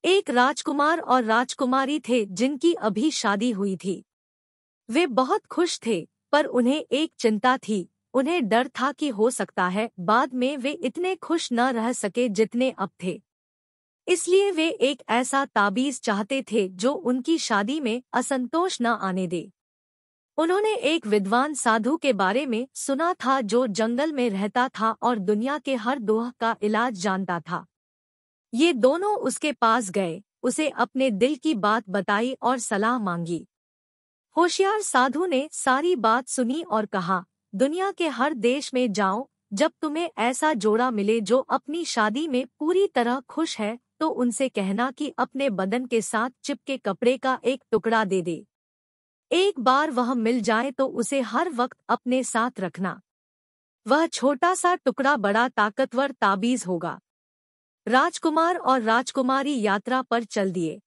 एक राजकुमार और राजकुमारी थे जिनकी अभी शादी हुई थी। वे बहुत खुश थे, पर उन्हें एक चिंता थी। उन्हें डर था कि हो सकता है बाद में वे इतने खुश न रह सके जितने अब थे। इसलिए वे एक ऐसा ताबीज चाहते थे जो उनकी शादी में असंतोष न आने दे। उन्होंने एक विद्वान साधु के बारे में सुना था जो जंगल में रहता था और दुनिया के हर दोह का इलाज जानता था। ये दोनों उसके पास गए, उसे अपने दिल की बात बताई और सलाह मांगी। होशियार साधु ने सारी बात सुनी और कहा, दुनिया के हर देश में जाओ, जब तुम्हें ऐसा जोड़ा मिले जो अपनी शादी में पूरी तरह खुश है, तो उनसे कहना कि अपने बदन के साथ चिपके कपड़े का एक टुकड़ा दे दे। एक बार वह मिल जाए तो उसे हर वक्त अपने साथ रखना। वह छोटा सा टुकड़ा बड़ा ताकतवर ताबीज होगा। राजकुमार और राजकुमारी यात्रा पर चल दिए।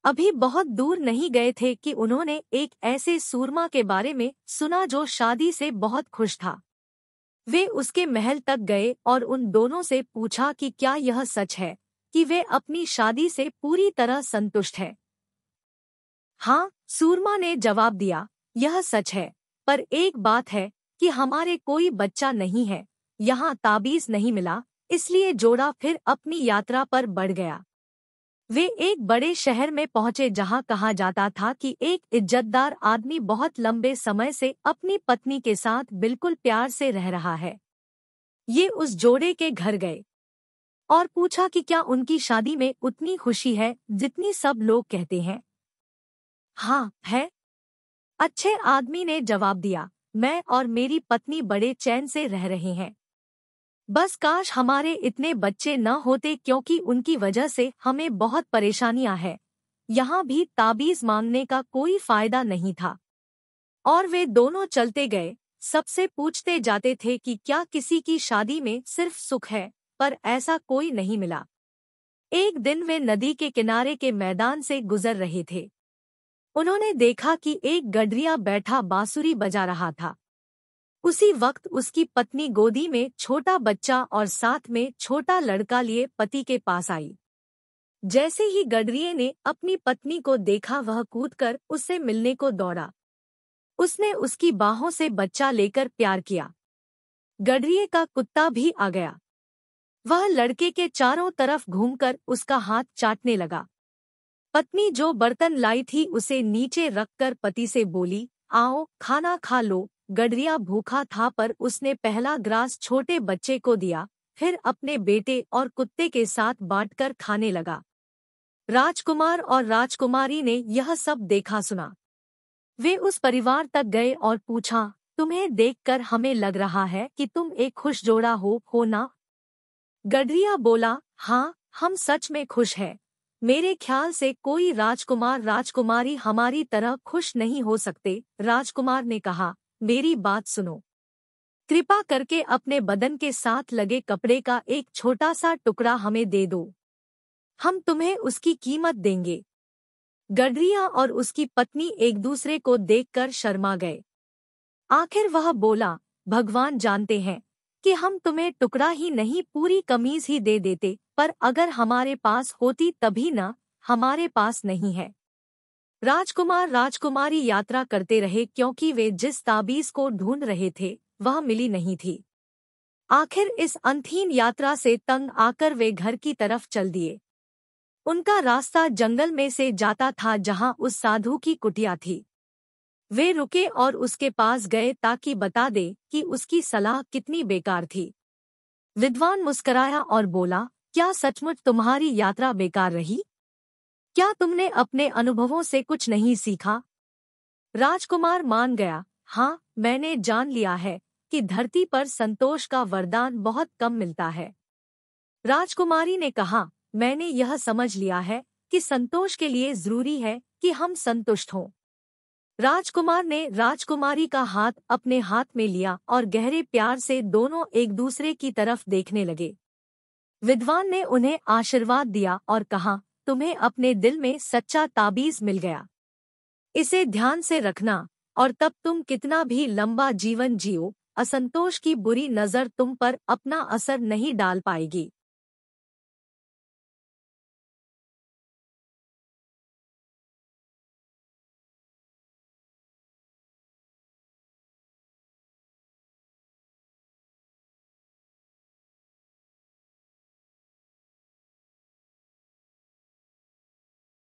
अभी बहुत दूर नहीं गए थे कि उन्होंने एक ऐसे सूरमा के बारे में सुना जो शादी से बहुत खुश था। वे उसके महल तक गए और उन दोनों से पूछा कि क्या यह सच है कि वे अपनी शादी से पूरी तरह संतुष्ट है। हाँ, सूरमा ने जवाब दिया, यह सच है, पर एक बात है कि हमारे कोई बच्चा नहीं है। यहाँ ताबीज नहीं मिला, इसलिए जोड़ा फिर अपनी यात्रा पर बढ़ गया। वे एक बड़े शहर में पहुंचे जहां कहा जाता था कि एक इज्जतदार आदमी बहुत लंबे समय से अपनी पत्नी के साथ बिल्कुल प्यार से रह रहा है। ये उस जोड़े के घर गए और पूछा कि क्या उनकी शादी में उतनी खुशी है जितनी सब लोग कहते हैं। हाँ, है। अच्छे आदमी ने जवाब दिया, मैं और मेरी पत्नी बड़े चैन से रह रहे हैं। बस काश हमारे इतने बच्चे न होते, क्योंकि उनकी वजह से हमें बहुत परेशानियां हैं। यहाँ भी ताबीज मांगने का कोई फायदा नहीं था और वे दोनों चलते गए, सबसे पूछते जाते थे कि क्या किसी की शादी में सिर्फ सुख है, पर ऐसा कोई नहीं मिला। एक दिन वे नदी के किनारे के मैदान से गुजर रहे थे। उन्होंने देखा कि एक गडरिया बैठा बांसुरी बजा रहा था। उसी वक्त उसकी पत्नी गोदी में छोटा बच्चा और साथ में छोटा लड़का लिए पति के पास आई। जैसे ही गडरिये ने अपनी पत्नी को देखा, वह कूदकर उससे मिलने को दौड़ा। उसने उसकी बाहों से बच्चा लेकर प्यार किया। गडरिये का कुत्ता भी आ गया। वह लड़के के चारों तरफ घूमकर उसका हाथ चाटने लगा। पत्नी जो बर्तन लाई थी उसे नीचे रखकर पति से बोली, आओ खाना खा लो। गडरिया भूखा था, पर उसने पहला ग्रास छोटे बच्चे को दिया, फिर अपने बेटे और कुत्ते के साथ बांटकर खाने लगा। राजकुमार और राजकुमारी ने यह सब देखा सुना। वे उस परिवार तक गए और पूछा, तुम्हें देखकर हमें लग रहा है कि तुम एक खुश जोड़ा हो ना? गडरिया बोला, हाँ, हम सच में खुश हैं। मेरे ख्याल से कोई राजकुमार राजकुमारी हमारी तरह खुश नहीं हो सकते। राजकुमार ने कहा, मेरी बात सुनो। कृपा करके अपने बदन के साथ लगे कपड़े का एक छोटा सा टुकड़ा हमें दे दो, हम तुम्हें उसकी कीमत देंगे। गडरिया और उसकी पत्नी एक दूसरे को देखकर शर्मा गए। आखिर वह बोला, भगवान जानते हैं कि हम तुम्हें टुकड़ा ही नहीं पूरी कमीज ही दे देते, पर अगर हमारे पास होती तभी ना, हमारे पास नहीं है। राजकुमार राजकुमारी यात्रा करते रहे, क्योंकि वे जिस ताबीज को ढूंढ रहे थे वह मिली नहीं थी। आखिर इस अंतहीन यात्रा से तंग आकर वे घर की तरफ चल दिए। उनका रास्ता जंगल में से जाता था जहां उस साधु की कुटिया थी। वे रुके और उसके पास गए ताकि बता दे कि उसकी सलाह कितनी बेकार थी। विद्वान मुस्कराया और बोला, क्या सचमुच तुम्हारी यात्रा बेकार रही? क्या तुमने अपने अनुभवों से कुछ नहीं सीखा? राजकुमार मान गया, हाँ, मैंने जान लिया है कि धरती पर संतोष का वरदान बहुत कम मिलता है। राजकुमारी ने कहा, मैंने यह समझ लिया है कि संतोष के लिए जरूरी है कि हम संतुष्ट हों। राजकुमार ने राजकुमारी का हाथ अपने हाथ में लिया और गहरे प्यार से दोनों एक दूसरे की तरफ देखने लगे। विद्वान ने उन्हें आशीर्वाद दिया और कहा, तुम्हें अपने दिल में सच्चा ताबीज मिल गया। इसे ध्यान से रखना और तब तुम कितना भी लंबा जीवन जियो, असंतोष की बुरी नजर तुम पर अपना असर नहीं डाल पाएगी।